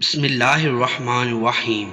بسم اللہ الرحمن الرحیم۔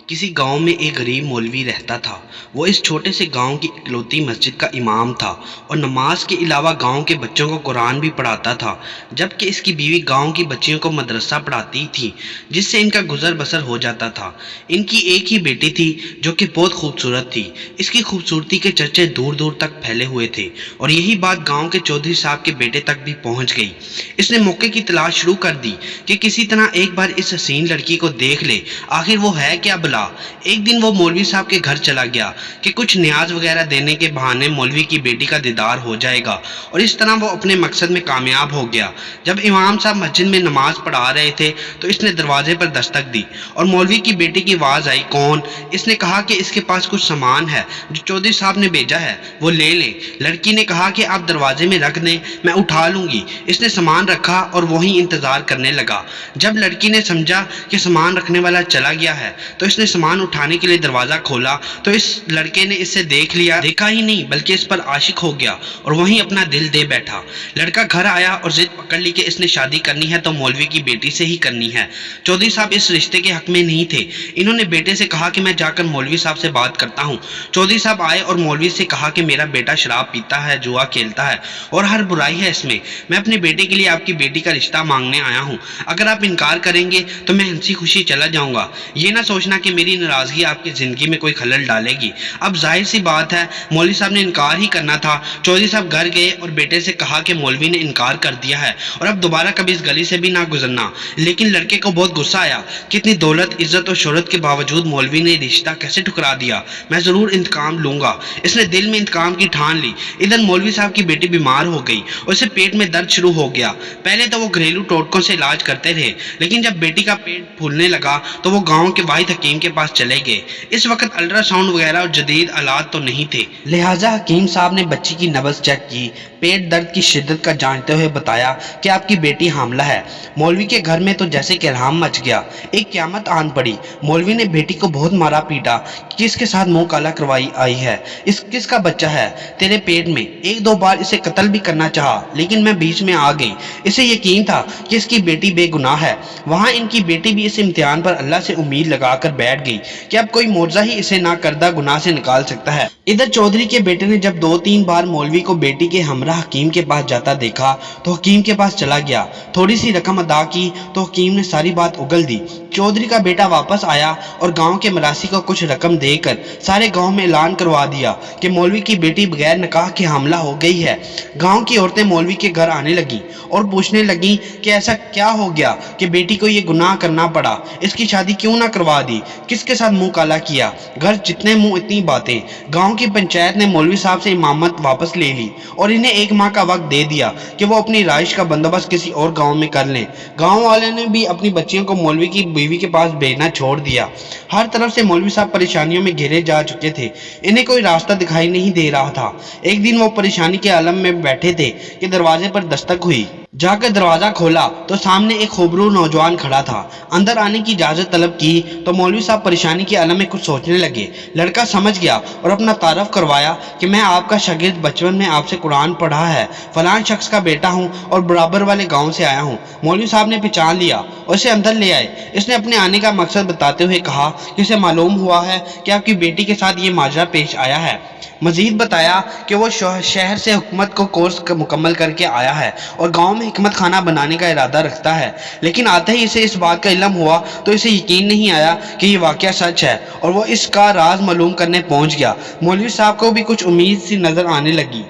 کسی گاؤں میں ایک غریب مولوی رہتا تھا۔ وہ اس چھوٹے سے گاؤں کی اکلوتی مسجد کا امام تھا اور نماز کے علاوہ گاؤں کے بچوں کو قرآن بھی پڑھاتا تھا، جبکہ اس کی بیوی گاؤں کی بچیوں کو مدرسہ پڑھاتی تھی، جس سے ان کا گزر بسر ہو جاتا تھا۔ ان کی ایک ہی بیٹی تھی جو کہ بہت خوبصورت تھی۔ اس کی خوبصورتی کے چرچے دور دور تک پھیلے ہوئے تھے اور یہی بات گاؤں کے چودھری صاحب کے بیٹے تک بھی پہنچ گئی۔ اس نے موقع کی تلاش شروع کر دی کہ کسی طرح ایک بار اس حسین لڑکی کو دیکھ لے، آخر وہ ہے کیا بلا۔ ایک دن وہ مولوی صاحب کے گھر چلا گیا کہ کچھ نیاز وغیرہ دینے کے بہانے مولوی کی بیٹی کا دیدار ہو جائے گا، اور اس طرح وہ اپنے مقصد میں کامیاب ہو گیا۔ جب امام صاحب مسجد میں نماز پڑھا رہے تھے تو اس نے دروازے پر دستک دی اور مولوی کی بیٹی کی آواز آئی، کون؟ اس نے کہا کہ اس کے پاس کچھ سامان ہے جو چودھری صاحب نے بھیجا ہے، وہ لے لیں۔ لڑکی نے کہا کہ آپ دروازے میں رکھ دیں، میں اٹھا لوں گی۔ اس نے سامان رکھا اور وہیں انتظار کرنے لگا۔ جب لڑکی نے سمجھا کہ سامان رکھنے والا چلا گیا ہے تو اس نے سامان اٹھانے کے لیے دروازہ کھولا تو اس لڑکے نے اسے دیکھا ہی نہیں بلکہ اس پر عاشق ہو گیا اور وہیں اپنا دل دے بیٹھا۔ لڑکا گھر آیا اور ضد پکڑ لی کہ اس نے شادی کرنی ہے تو مولوی کی بیٹی سے ہی کرنی ہے۔ چودھری صاحب اس رشتے کے حق میں نہیں تھے۔ انہوں نے بیٹے سے کہا کہ میں جا کر مولوی صاحب سے بات کرتا ہوں۔ چودھری صاحب آئے اور مولوی سے کہا کہ میرا بیٹا شراب پیتا ہے، جوا کھیلتا ہے اور ہر برائی ہے اس میں۔ میں اپنے بیٹے کے لیے آپ کی بیٹی کا رشتہ مانگنے آیا ہوں۔ اگر آپ انکار کریں گے تو میں ہنسی خوشی چلا جاؤں گا۔ یہ نہ سوچنا کہ میری ناراضگی آپ کی زندگی میں کوئی خلل ڈالے گی۔ اب ظاہر سی بات ہے مولوی صاحب نے انکار ہی کرنا تھا۔ چودھری صاحب گھر گئے اور بیٹے سے کہا کہ مولوی نے انکار کر دیا ہے اور اب دوبارہ کبھی اس گلی سے بھی نہ گزرنا۔ لیکن لڑکے کو بہت غصہ آیا کہ اتنی دولت، عزت اور شہرت کے باوجود مولوی نے رشتہ کیسے ٹھکرا دیا۔ میں ضرور انتقام لوں گا۔ اس نے دل میں انتقام کی ٹھان لی۔ ادھر مولوی صاحب کی بیٹی بیمار ہو گئی اور اسے پیٹ میں درد شروع ہو گیا۔ پہلے تو وہ گھریلو ٹوٹکوں سے علاج کرتے رہے، لیکن جب بیٹی کا پیٹ پھولنے لگا تو وہ گاؤں کے واحد حکیم کے پاس چلے گئے۔ اس وقت الٹرا ساؤنڈ وغیرہ اور جدید آلات تو نہیں تھے، لہٰذا حکیم صاحب نے بچی کی نبض چیک کی، پیٹ درد کی شدت کا جانتے ہوئے بتایا کہ آپ کی بیٹی حاملہ ہے۔ مولوی کے گھر میں تو جیسے کہرام مچ گیا، ایک قیامت آن پڑی۔ مولوی نے بیٹی کو بہت مارا پیٹا کہ کس کے ساتھ منہ کالا کروائی آئی ہے، اس کس کا بچہ ہے تیرے پیٹ میں۔ ایک دو بار اسے قتل بھی کرنا چاہا لیکن میں بیچ میں آ گئی۔ اسے یقین تھا کہ اس کی بیٹی بے گناہ ہے۔ وہاں ان کی بیٹی بھی اس امتحان پر اللہ سے امید لگا کر بیٹھ گئی کہ اب کوئی معجزہ ہی اسے نہ کردہ گناہ سے نکال سکتا ہے۔ ادھر چودھری کے بیٹے نے جب 2-3 بار مولوی کو بیٹی کے ہمراہ حکیم کے پاس جاتا دیکھا تو حکیم کے پاس چلا گیا۔ تھوڑی سی رقم ادا کی تو حکیم نے ساری بات اگل دی۔ چودھری کا بیٹا واپس آیا اور گاؤں کے مراسی کو کچھ رقم دے کر سارے گاؤں میں اعلان کروا دیا کہ مولوی کی بیٹی بغیر نکاح کے حاملہ ہو گئی ہے۔ گاؤں کی عورتیں مولوی کے گھر آنے لگیں اور پوچھنے لگیں کہ ایسا کیا ہو گیا کہ بیٹی کو یہ گناہ کرنا پڑا، اس کی شادی کیوں نہ کروا دی، کس کے ساتھ منہ کالا کیا۔ گھر جتنے منہ اتنی باتیں۔ گاؤں کی پنچایت نے مولوی صاحب سے امامت واپس لے لی اور انہیں 1 ماہ کا وقت دے دیا کہ وہ اپنی رہائش کا بندوبست کسی اور گاؤں میں کر لیں۔ گاؤں والے نے بھی اپنی بچیوں کو مولوی کی بیوی کے پاس بھیجنا چھوڑ دیا۔ ہر طرف سے مولوی صاحب پریشانیوں میں گھیرے جا چکے تھے، انہیں کوئی راستہ دکھائی نہیں دے رہا تھا۔ ایک دن وہ پریشانی کے عالم میں بیٹھے تھے کہ دروازے پر دستک ہوئی۔ جا کر دروازہ کھولا تو سامنے ایک خوبرو نوجوان کھڑا تھا۔ اندر آنے کی اجازت طلب کی تو مولوی صاحب پریشانی کے عالم میں کچھ سوچنے لگے۔ لڑکا سمجھ گیا اور اپنا تعارف کروایا کہ میں آپ کا شاگرد، بچپن میں آپ سے قرآن پڑھا ہے، فلاں شخص کا بیٹا ہوں اور برابر والے گاؤں سے آیا ہوں۔ مولوی صاحب نے پہچان لیا اور اسے اندر لے آئے۔ اس نے اپنے آنے کا مقصد بتاتے ہوئے کہا کہ اسے معلوم ہوا ہے کہ آپ کی بیٹی کے ساتھ یہ ماجرا پیش آیا ہے۔ مزید بتایا کہ وہ شہر سے حکمت کو کورس مکمل کر کے آیا ہے اور گاؤں میں حکمت خانہ بنانے کا ارادہ رکھتا ہے، لیکن آتے ہی اسے اس بات کا علم ہوا تو اسے یقین نہیں آیا کہ یہ واقعہ سچ ہے اور وہ اس کا راز معلوم کرنے پہنچ گیا۔ مولوی صاحب کو بھی کچھ امید سی نظر آنے لگی۔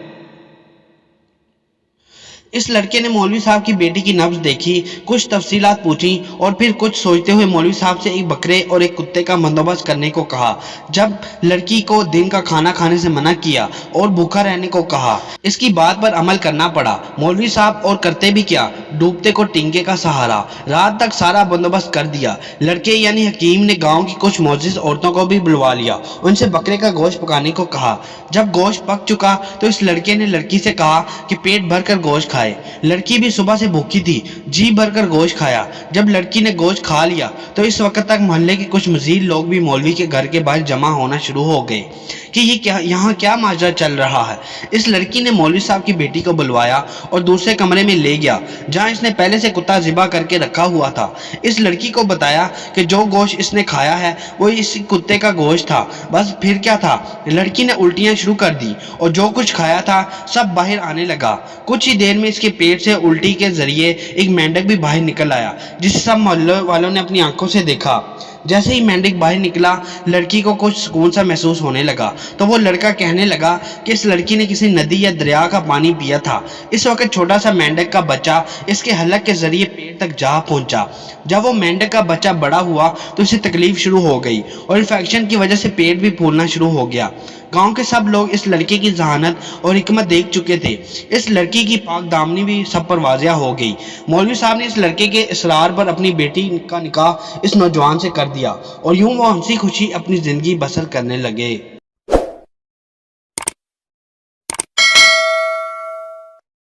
اس لڑکے نے مولوی صاحب کی بیٹی کی نبض دیکھی، کچھ تفصیلات پوچھیں اور پھر کچھ سوچتے ہوئے مولوی صاحب سے ایک بکرے اور ایک کتے کا بندوبست کرنے کو کہا۔ جب لڑکی کو دن کا کھانا کھانے سے منع کیا اور بھوکا رہنے کو کہا، اس کی بات پر عمل کرنا پڑا۔ مولوی صاحب اور کرتے بھی کیا، ڈوبتے کو ٹینکے کا سہارا۔ رات تک سارا بندوبست کر دیا۔ لڑکے یعنی حکیم نے گاؤں کی کچھ معزز عورتوں کو بھی بلوا لیا، ان سے بکرے کا گوشت پکانے کو کہا۔ جب گوشت پک چکا تو اس لڑکے نے لڑکی سے کہا کہ پیٹ بھر کر گوشت کھائے۔ لائے۔ لڑکی بھی صبح سے بھوکی تھی، جی بھر کر گوشت کھایا۔ جب لڑکی نے گوشت کھا لیا تو اس وقت تک محلے کے کچھ مزید لوگ بھی مولوی کے گھر کے باہر جمع ہونا شروع ہو گئے کہ یہاں کیا ماجرا چل رہا ہے۔ اس لڑکی نے مولوی صاحب کی بیٹی کو بلوایا اور دوسرے کمرے میں لے گیا جہاں اس نے پہلے سے کتا ذبح کر کے رکھا ہوا تھا۔ اس لڑکی کو بتایا کہ جو گوشت اس نے کھایا ہے وہ اس کتے کا گوشت تھا۔ بس پھر کیا تھا، لڑکی نے الٹیاں شروع کر دی اور جو کچھ کھایا تھا سب باہر آنے لگا۔ کچھ ہی دیر میں اس کے پیٹ سے الٹی کے ذریعے ایک مینڈک بھی باہر نکل آیا جسے سب محلے والوں نے اپنی آنکھوں سے دیکھا۔ جیسے ہی مینڈک باہر نکلا لڑکی کو کچھ سکون سا محسوس ہونے لگا تو وہ لڑکا کہنے لگا کہ اس لڑکی نے کسی ندی یا دریا کا پانی پیا تھا۔ اس وقت چھوٹا سا مینڈک کا بچہ اس کے حلق کے ذریعے پیٹ تک جا پہنچا۔ جب وہ مینڈک کا بچہ بڑا ہوا تو اسے تکلیف شروع ہو گئی اور انفیکشن کی وجہ سے پیٹ بھی پھولنا شروع ہو گیا۔ گاؤں کے سب لوگ اس لڑکے کی ذہانت اور حکمت دیکھ چکے تھے۔ اس لڑکی کی پاک دامنی بھی سب پر واضح ہو گئی۔ مولوی صاحب نے اس لڑکے کے اصرار پر اپنی بیٹی کا نکاح اس نوجوان سے کر دیا اور یوں وہ ہنسی خوشی اپنی زندگی بسر کرنے لگے۔